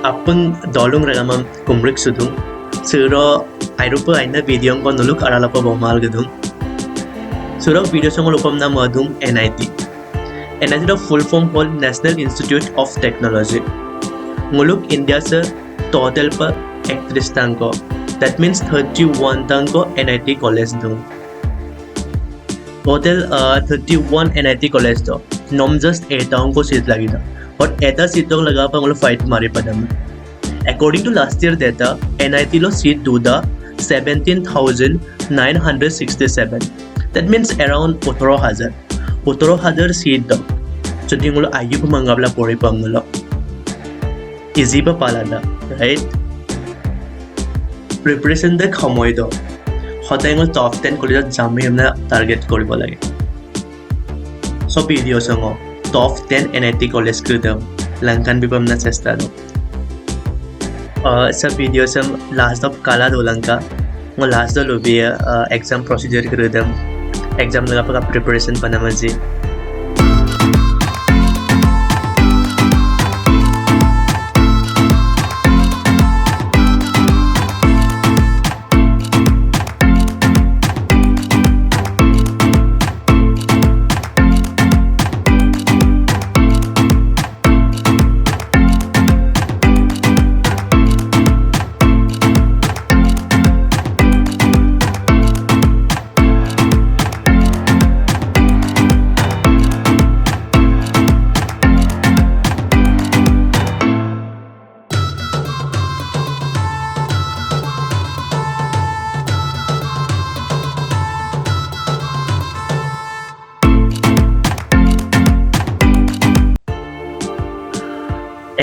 Apeng dolung ragamam kumrik sudung. Suro Airupa aina video ko nuluk aralapa bomal gedung. Suro video song lupam na madung NIT. NIT the full form called National Institute of Technology. Nguluk India se total pa 31 tangko. That means 31 tangko NIT college dung. Total 31 NIT college do. Nom just 8 tangko seat lagi da. और ऐसा seat लोग लगा पर मतलब fight मारे पड़म. According to last year data, NIT लो seat दूधा 17,967. That means around 18,000 सीट दो. जो दिंगलो आयु को मंगावला पौड़ी पंगलो. Easy पर पाला दा, right? Preparation दे खमोई दो. होता है top 10 कॉलेज जामे हमने target कोड़ी बोलेंगे. So video संगो. Top 10 NIT college kudam langkan bipam na chesta do sa video sam last of kala do langka ngo last do lobi exam procedure kudam exam laga pa preparation panamaji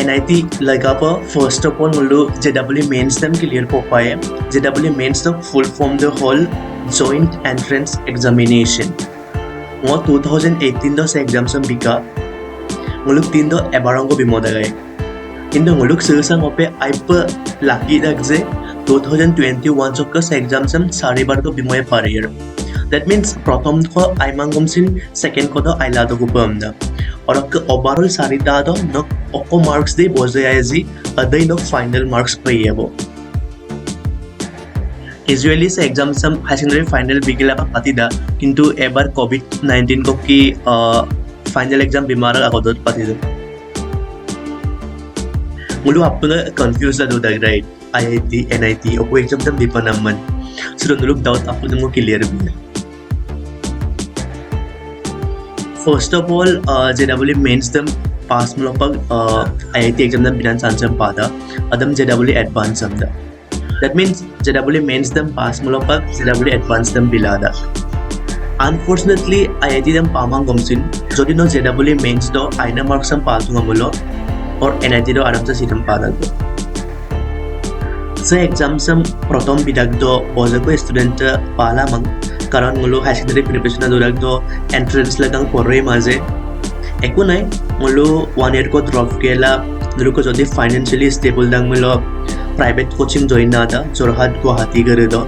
NIT लगा पर first of all mullu JEE mains them clear हो पाए JEE mains the full form the whole joint entrance examination वो 2018 दो से exam सम बिका मुल्लू 3 दो एबारोंगो बिमोदा गए इन दो मुल्लू सिर्सा मोपे आइप लकी दक जे 2021 जो कस exam सम सारे बार को बिमोए पारे यार that means प्रथम को आइमांगम सिन second को दो आइला दो गुपम दा और अक्क overall सारी दादो नक ओको marks दे बोझे आये जी अदे नक final marks पे ये वो usually से exam सम high secondary final बिगला पा पाती दा किंतु एबार COVID-19 को की final exam बीमार आगो दो पाती दो मुल्लू आपने confused दा दो दा right IIT NIT ओको exam तम दीपा नमन सिर्फ नुलुक doubt आपने को clear भी First of all, JEE mains them pass mulopag IIT exam them binan sansam pada adam JEE advance them da. That means JEE mains them pass mulopag JEE advance them bilada. Unfortunately, IIT them pamang gomsin jodi no JEE mains do aina marks sam patunga mulo or NIT do aram sa sitam pada do. Sa exam sam protom bidag do bojago student pala mang कारण मुलो high secondary preparation दुराग दो entrance लगांग पढ़े माजे एको नहीं मुलो 1 year को drop केला मुलो को जोधी फाइनेंशियली स्टेबल दांग मुलो प्राइवेट कोचिंग जॉइन ना था जोरहाट गुवाहाटी करे दो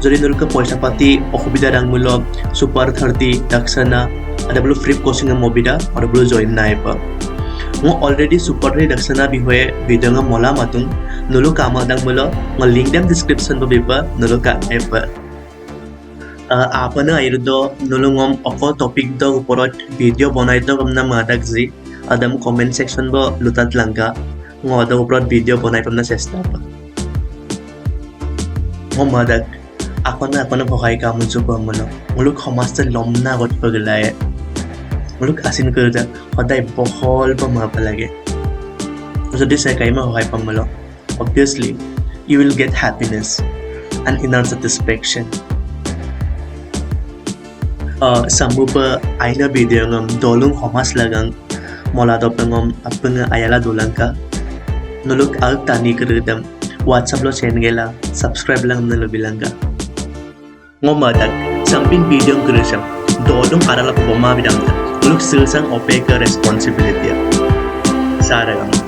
जोधी मुलो को पैसा पाती अखुबिदा दांग मुलो सुपर 30 दक्षना अदे मुलो फ्री कोचिंग मोबिदा और मुलो जॉइन ना है पर वो ऑलरेडी सुपर 30 दक्षना भी हुए वीडियो का मोला मातुंग मुलो कामा दांग मुलो मो लिंक देम डिस्क्रिप्शन पर भी पर मुलो का है पर आपने आयरुदो नुलुंगम अको टॉपिक दो ऊपरत वीडियो बनाई दो हमना मादक जी आदम कमेंट सेक्शन बो लुतात लंका ngode ऊपरत वीडियो बनाई पमना चेष्टा पा mo madak akona bhai ka munchu ko mono muluk समाज से लमना गत पगलाय muluk asin करदा हदाय बहल प मा लागे जदि सेकाय मा होय पमलो obviously you will get happiness and inner satisfaction sambupa aina video ngam dolung homas lagang mola dopengom apeng ayala dolangka nuluk al tani kerudam WhatsApp lo chain gela subscribe lang nalo bilangka ngomadak samping video kerusam dolung arala poma bidamta nuluk silsang opeka responsibility saragam